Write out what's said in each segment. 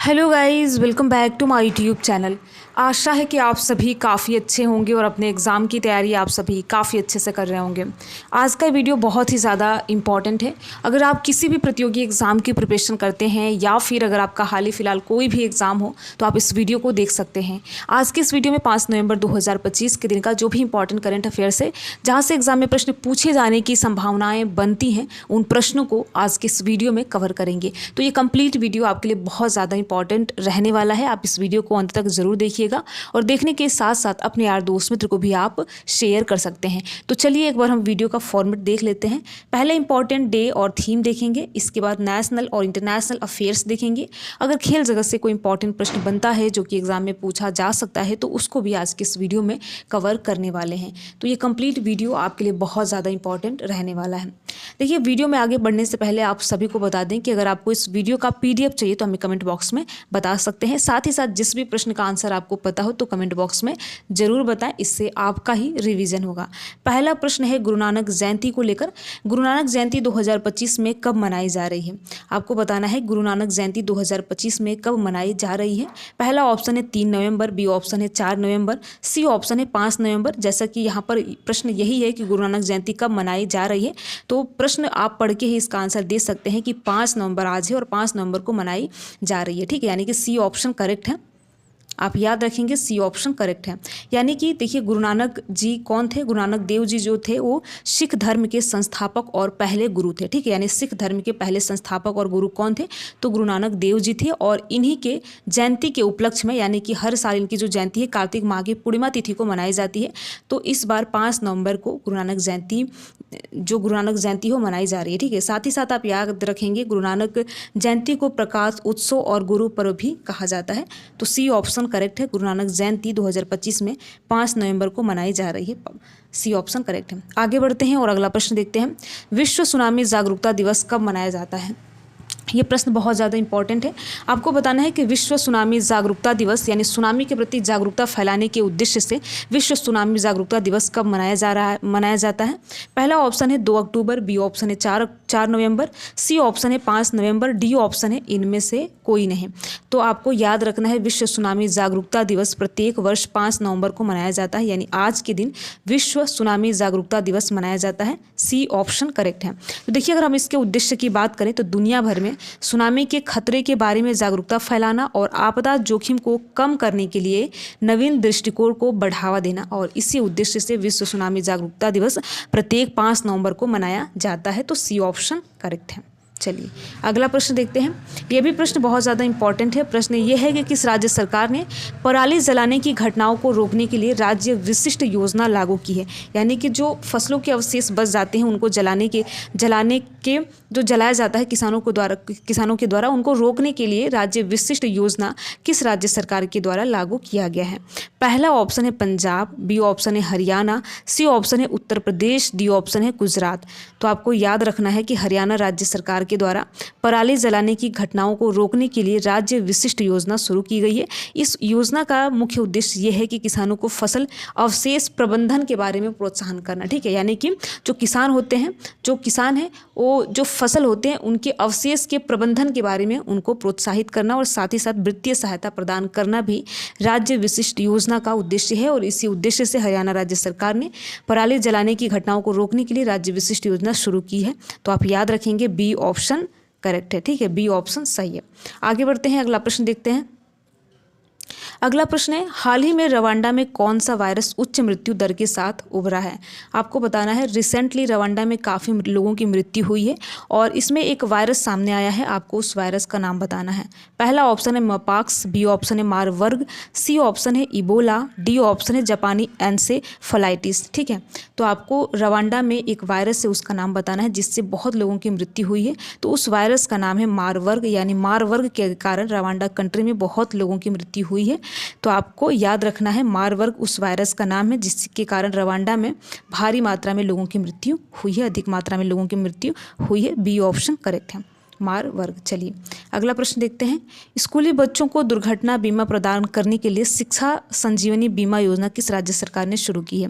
Hello guys, welcome back to my YouTube channel. आशा है कि आप सभी काफ़ी अच्छे होंगे और अपने एग्ज़ाम की तैयारी आप सभी काफ़ी अच्छे से कर रहे होंगे। आज का वीडियो बहुत ही ज़्यादा इम्पॉर्टेंट है। अगर आप किसी भी प्रतियोगी एग्ज़ाम की प्रिपरेशन करते हैं या फिर अगर आपका हाल ही फ़िलहाल कोई भी एग्ज़ाम हो तो आप इस वीडियो को देख सकते हैं। आज के इस वीडियो में 5 नवंबर 2025 के दिन का जो भी इंपॉर्टेंट करंट अफेयर्स है, जहाँ से एग्ज़ाम में प्रश्न पूछे जाने की संभावनाएँ बनती हैं, उन प्रश्नों को आज के इस वीडियो में कवर करेंगे। तो ये कंप्लीट वीडियो आपके लिए बहुत ज़्यादा इंपॉर्टेंट रहने वाला है। आप इस वीडियो को अंत तक ज़रूर देखिएगा और देखने के साथ साथ अपने यार दोस्त मित्र को भी आप शेयर कर सकते हैं। तो चलिए एक बार हम वीडियो का फॉर्मेट देख लेते हैं। पहले इंपॉर्टेंट डे और थीम देखेंगे, इसके बाद नेशनल और इंटरनेशनल अफेयर्स देखेंगे। अगर खेल जगत से कोई इंपॉर्टेंट प्रश्न बनता है जो कि एग्जाम में पूछा जा सकता है तो उसको भी आज के इस वीडियो में कवर करने वाले हैं। तो ये कंप्लीट वीडियो आपके लिए बहुत ज़्यादा इंपॉर्टेंट रहने वाला है। देखिए, वीडियो में आगे बढ़ने से पहले आप सभी को बता दें कि अगर आपको इस वीडियो का PDF चाहिए तो हमें कमेंट बॉक्स में बता सकते हैं। साथ ही साथ जिस भी प्रश्न का आंसर आपको पता हो तो कमेंट बॉक्स में ज़रूर बताएं, इससे आपका ही रिवीजन होगा। पहला प्रश्न है गुरु नानक जयंती को लेकर। गुरु नानक जयंती 2025 में कब मनाई जा रही है? आपको बताना है गुरु नानक जयंती 2025 में कब मनाई जा रही है। पहला ऑप्शन है 3 नवंबर, बी ऑप्शन है 4 नवंबर, सी ऑप्शन है 5 नवंबर। जैसा कि यहाँ पर प्रश्न यही है कि गुरु नानक जयंती कब मनाई जा रही है, तो प्रश्न आप पढ़ के ही इसका आंसर दे सकते हैं कि 5 नवंबर आज है और 5 नवंबर को मनाई जा रही है। ठीक है, यानी कि सी ऑप्शन करेक्ट है। आप याद रखेंगे सी ऑप्शन करेक्ट है। यानी कि देखिए, गुरु नानक जी कौन थे? गुरु नानक देव जी जो थे वो सिख धर्म के संस्थापक और पहले गुरु थे। ठीक है, यानी सिख धर्म के पहले संस्थापक और गुरु कौन थे? तो गुरु नानक देव जी थे। और इन्हीं के जयंती के उपलक्ष्य में, यानी कि हर साल इनकी जो जयंती है कार्तिक माह की पूर्णिमा तिथि को मनाई जाती है। तो इस बार 5 नवंबर को गुरु नानक जयंती हो मनाई जा रही है। ठीक है, साथ ही साथ आप याद रखेंगे गुरु नानक जयंती को प्रकाश उत्सव और गुरु पर्व भी कहा जाता है। तो सी ऑप्शन करेक्ट है। गुरु नानक जयंती 2025 में 5 नवंबर को मनाई जा रही है। सी ऑप्शन करेक्ट है। आगे बढ़ते हैं और अगला प्रश्न देखते हैं। विश्व सुनामी जागरूकता दिवस कब मनाया जाता है? ये प्रश्न बहुत ज़्यादा इंपॉर्टेंट है। आपको बताना है कि विश्व सुनामी जागरूकता दिवस यानी सुनामी के प्रति जागरूकता फैलाने के उद्देश्य से विश्व सुनामी जागरूकता दिवस कब मनाया जाता है। पहला ऑप्शन है 2 अक्टूबर, बी ऑप्शन है 4 नवंबर, सी ऑप्शन है 5 नवंबर, डी ऑप्शन है इनमें से कोई नहीं। तो आपको याद रखना है विश्व सुनामी जागरूकता दिवस प्रत्येक वर्ष 5 नवंबर को मनाया जाता है, यानी आज के दिन विश्व सुनामी जागरूकता दिवस मनाया जाता है। सी ऑप्शन करेक्ट है। तो देखिए, अगर हम इसके उद्देश्य की बात करें तो दुनिया भर में सुनामी के खतरे के बारे में जागरूकता फैलाना और आपदा जोखिम को कम करने के लिए नवीन दृष्टिकोण को बढ़ावा देना, और इसी उद्देश्य से विश्व सुनामी जागरूकता दिवस प्रत्येक 5 नवंबर को मनाया जाता है। तो सी ऑप्शन करेक्ट है। चलिए अगला प्रश्न देखते हैं। यह भी प्रश्न बहुत ज़्यादा इंपॉर्टेंट है। प्रश्न ये है कि किस राज्य सरकार ने पराली जलाने की घटनाओं को रोकने के लिए राज्य विशिष्ट योजना लागू की है? यानी कि जो फसलों के अवशेष बच जाते हैं उनको जलाने के जो जलाया जाता है किसानों के द्वारा उनको रोकने के लिए राज्य विशिष्ट योजना किस राज्य सरकार के द्वारा लागू किया गया है? पहला ऑप्शन है पंजाब, बी ऑप्शन है हरियाणा, सी ऑप्शन है उत्तर प्रदेश, डी ऑप्शन है गुजरात। तो आपको याद रखना है कि हरियाणा राज्य सरकार के द्वारा पराली जलाने की घटनाओं को रोकने के लिए राज्य विशिष्ट योजना शुरू की गई है। इस योजना का मुख्य उद्देश्य ये है कि किसानों को फसल अवशेष प्रबंधन के बारे में प्रोत्साहन करना। ठीक है, यानी कि जो किसान हैं वो जो फसल होते हैं उनके अवशेष के प्रबंधन के बारे में उनको प्रोत्साहित करना और साथ ही साथ वित्तीय सहायता प्रदान करना भी राज्य विशिष्ट योजना का उद्देश्य है। और इसी उद्देश्य से हरियाणा राज्य सरकार ने पराली जलाने की घटनाओं को रोकने के लिए राज्य विशिष्ट योजना शुरू की है। तो आप याद रखेंगे बी ऑप्शन करेक्ट है। ठीक है, बी ऑप्शन सही है। आगे बढ़ते हैं, अगला प्रश्न देखते हैं। अगला प्रश्न है, हाल ही में रवांडा में कौन सा वायरस उच्च मृत्यु दर के साथ उभरा है? आपको बताना है रिसेंटली रवांडा में काफ़ी लोगों की मृत्यु हुई है और इसमें एक वायरस सामने आया है। आपको उस वायरस का नाम बताना है। पहला ऑप्शन है मपाक्स, बी ऑप्शन है मारवर्ग, सी ऑप्शन है इबोला, डी ऑप्शन है जापानी एन्सेफलाइटिस। ठीक है, तो आपको रवांडा में एक वायरस है उसका नाम बताना है जिससे बहुत लोगों की मृत्यु हुई है। तो उस वायरस का नाम है मारवर्ग, यानी मारवर्ग के कारण रवांडा कंट्री में बहुत लोगों की मृत्यु हुई है। तो आपको याद रखना है मारवर्ग उस वायरस का नाम है जिसके कारण रवांडा में भारी मात्रा में लोगों की मृत्यु हुई है, अधिक मात्रा में लोगों की मृत्यु हुई है। बी ऑप्शन करेक्ट है। मार वर्ग। चलिए अगला प्रश्न देखते हैं। स्कूली बच्चों को दुर्घटना बीमा प्रदान करने के लिए शिक्षा संजीवनी बीमा योजना किस राज्य सरकार ने शुरू की है?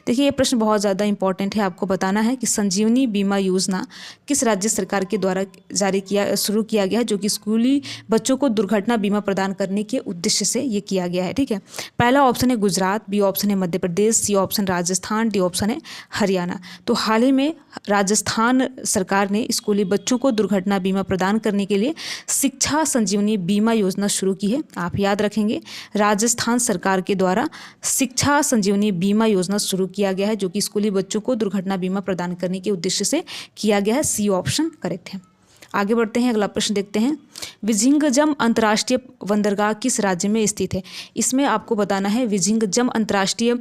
देखिए ये प्रश्न बहुत ज़्यादा इंपॉर्टेंट है। आपको बताना है कि संजीवनी बीमा योजना किस राज्य सरकार के द्वारा शुरू किया गया है, जो कि स्कूली बच्चों को दुर्घटना बीमा प्रदान करने के उद्देश्य से ये किया गया है। ठीक है, पहला ऑप्शन है गुजरात, बी ऑप्शन है Madhya Pradesh, C option Rajasthan, D option है हरियाणा। तो हाल ही में राजस्थान सरकार ने स्कूली बच्चों को दुर्घटना बीमा प्रदान करने के लिए शिक्षा संजीवनी बीमा योजना शुरू की है। आप याद रखेंगे, राजस्थान सरकार के द्वारा शिक्षा संजीवनी बीमा योजना शुरू किया गया है, जो कि स्कूली बच्चों को दुर्घटना बीमा प्रदान करने के उद्देश्य से किया गया है। सी ऑप्शन करेक्ट है। आगे बढ़ते हैं, अगला प्रश्न देखते हैं। विझिंगजम अंतर्राष्ट्रीय बंदरगाह किस राज्य में स्थित है? इसमें आपको बताना है विझिंगजम अंतर्राष्ट्रीय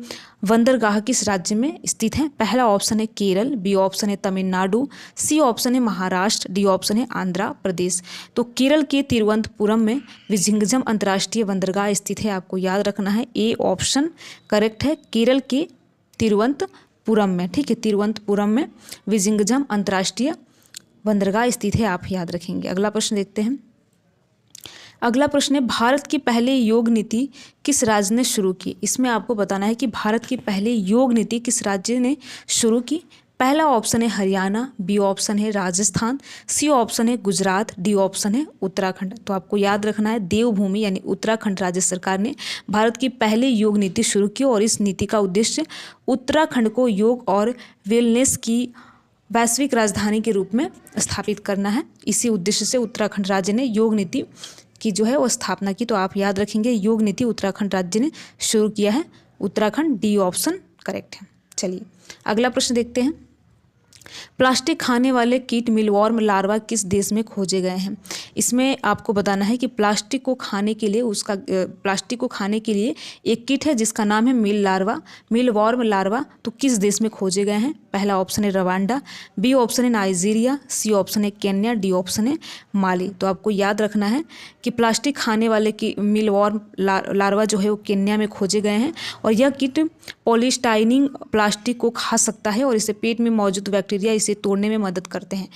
बंदरगाह किस राज्य में स्थित है। पहला ऑप्शन है केरल, बी ऑप्शन है तमिलनाडु, सी ऑप्शन है महाराष्ट्र, डी ऑप्शन है आंध्र प्रदेश। तो केरल के तिरुवनंतपुरम में विझिंगजम अंतर्राष्ट्रीय बंदरगाह स्थित है। आपको याद रखना है ए ऑप्शन करेक्ट है, केरल के तिरुवनंतपुरम में। ठीक है, तिरुवनंतपुरम में विझिंगजम अंतर्राष्ट्रीय बंदरगाह स्थित है, आप याद रखेंगे। अगला प्रश्न देखते हैं। अगला प्रश्न है भारत की पहली योग नीति किस राज्य ने शुरू की? इसमें आपको बताना है कि भारत की पहली योग नीति किस राज्य ने शुरू की। पहला ऑप्शन है हरियाणा, बी ऑप्शन है राजस्थान, सी ऑप्शन है गुजरात, डी ऑप्शन है उत्तराखंड। तो आपको याद रखना है देवभूमि यानी उत्तराखंड राज्य सरकार ने भारत की पहली योग नीति शुरू की और इस नीति का उद्देश्य उत्तराखंड को योग और वेलनेस की वैश्विक राजधानी के रूप में स्थापित करना है। इसी उद्देश्य से उत्तराखंड राज्य ने योग नीति की जो है वो स्थापना की। तो आप याद रखेंगे योग नीति उत्तराखंड राज्य ने शुरू किया है। उत्तराखंड, डी ऑप्शन करेक्ट है। चलिए अगला प्रश्न देखते हैं। प्लास्टिक खाने वाले कीट मिलवॉर्म लार्वा किस देश में खोजे गए हैं? इसमें आपको बताना है कि प्लास्टिक को खाने के लिए एक कीट है जिसका नाम है मिलवॉर्म लार्वा। तो किस देश में खोजे गए हैं? पहला ऑप्शन है रवांडा, बी ऑप्शन है नाइजीरिया, सी ऑप्शन है केन्या, डी ऑप्शन है माली। तो आपको याद रखना है कि प्लास्टिक खाने वाले की मिलवॉर्म लार्वा जो है वो केन्या में खोजे गए हैं और यह कीट पॉलीस्टाइनिंग प्लास्टिक को खा सकता है और इसे पेट में मौजूद बैक्टीरिया इसे तोड़ने में मदद करते हैं।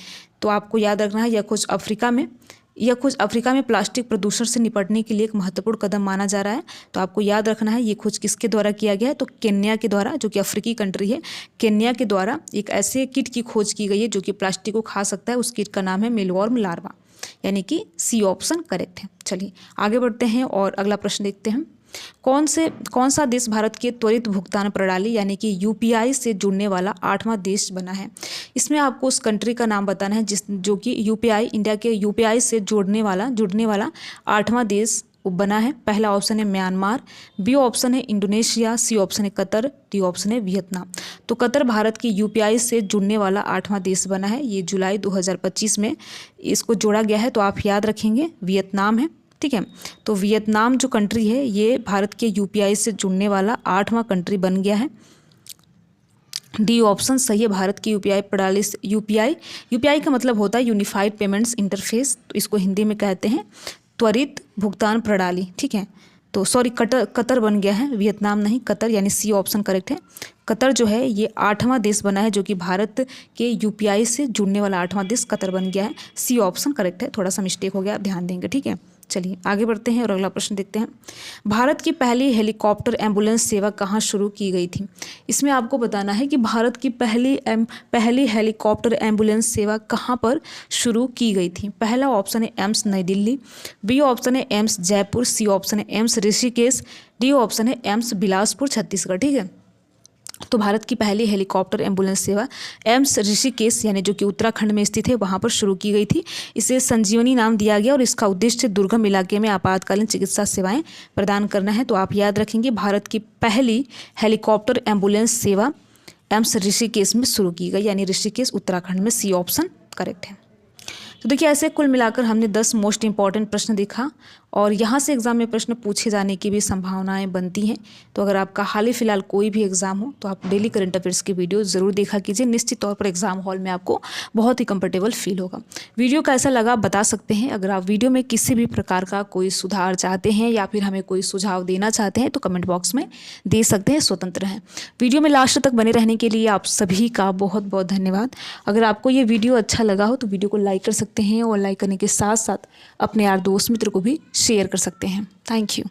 तो आपको याद रखना है यह खोज अफ्रीका में प्लास्टिक प्रदूषण से निपटने के लिए एक महत्वपूर्ण कदम माना जा रहा है। तो आपको याद रखना है ये खोज किसके द्वारा किया गया है? तो केन्या के द्वारा, जो कि अफ्रीकी कंट्री है। केन्या के द्वारा एक ऐसे कीट की खोज की गई है जो कि प्लास्टिक को खा सकता है। उस कीट का नाम है मिलवॉर्म लार्वा, यानी कि सी ऑप्शन करेक्ट है। चलिए आगे बढ़ते हैं और अगला प्रश्न देखते हैं। कौन सा देश भारत के त्वरित भुगतान प्रणाली यानी कि यूपीआई से जुड़ने वाला 8वां देश बना है? इसमें आपको उस कंट्री का नाम बताना है जो कि इंडिया के यूपीआई से जुड़ने वाला 8वां देश बना है। पहला ऑप्शन है म्यांमार, बी ऑप्शन है इंडोनेशिया, सी ऑप्शन है कतर, डी ऑप्शन है वियतनाम। तो कतर भारत की यूपीआई से जुड़ने वाला 8वां देश बना है। ये जुलाई 2025 में इसको जोड़ा गया है। तो आप याद रखेंगे वियतनाम है। ठीक है, तो वियतनाम जो कंट्री है ये भारत के यूपीआई से जुड़ने वाला 8वां कंट्री बन गया है। डी ऑप्शन सही है। भारत की यूपीआई प्रणाली से यूपीआई का मतलब होता है यूनिफाइड पेमेंट्स इंटरफेस। तो इसको हिंदी में कहते हैं त्वरित भुगतान प्रणाली। ठीक है, तो सॉरी कतर बन गया है, वियतनाम नहीं, कतर, यानी सी ऑप्शन करेक्ट है। कतर जो है ये 8वां देश बना है जो कि भारत के यूपीआई से जुड़ने वाला 8वां देश कतर बन गया है। सी ऑप्शन करेक्ट है। थोड़ा सा मिस्टेक हो गया, आप ध्यान देंगे। ठीक है, चलिए आगे बढ़ते हैं और अगला प्रश्न देखते हैं। भारत की पहली हेलीकॉप्टर एम्बुलेंस सेवा कहाँ शुरू की गई थी? इसमें आपको बताना है कि भारत की पहली हेलीकॉप्टर एम्बुलेंस सेवा कहाँ पर शुरू की गई थी। पहला ऑप्शन है एम्स नई दिल्ली, बी ऑप्शन है एम्स जयपुर, सी ऑप्शन है एम्स ऋषिकेश, डी ऑप्शन है एम्स बिलासपुर छत्तीसगढ़। ठीक है, तो भारत की पहली हेलीकॉप्टर एम्बुलेंस सेवा एम्स ऋषिकेश यानी जो कि उत्तराखंड में स्थित है वहाँ पर शुरू की गई थी। इसे संजीवनी नाम दिया गया और इसका उद्देश्य दुर्गम इलाके में आपातकालीन चिकित्सा सेवाएं प्रदान करना है। तो आप याद रखेंगे भारत की पहली हेलीकॉप्टर एम्बुलेंस सेवा एम्स ऋषिकेश में शुरू की गई, यानी ऋषिकेश उत्तराखंड में। सी ऑप्शन करेक्ट है। तो देखिए ऐसे कुल मिलाकर हमने 10 मोस्ट इंपॉर्टेंट प्रश्न देखा और यहाँ से एग्ज़ाम में प्रश्न पूछे जाने की भी संभावनाएं बनती हैं। तो अगर आपका हाल ही फिलहाल कोई भी एग्ज़ाम हो तो आप डेली करंट अफेयर्स की वीडियो ज़रूर देखा कीजिए। निश्चित तौर पर एग्जाम हॉल में आपको बहुत ही कंफर्टेबल फील होगा। वीडियो कैसा लगा आप बता सकते हैं। अगर आप वीडियो में किसी भी प्रकार का कोई सुधार चाहते हैं या फिर हमें कोई सुझाव देना चाहते हैं तो कमेंट बॉक्स में दे सकते हैं, स्वतंत्र हैं। वीडियो में लास्ट तक बने रहने के लिए आप सभी का बहुत बहुत धन्यवाद। अगर आपको ये वीडियो अच्छा लगा हो तो वीडियो को लाइक कर सकते हैं। सकते हैं और लाइक करने के साथ साथ अपने यार दोस्त मित्र को भी शेयर कर सकते हैं। Thank you.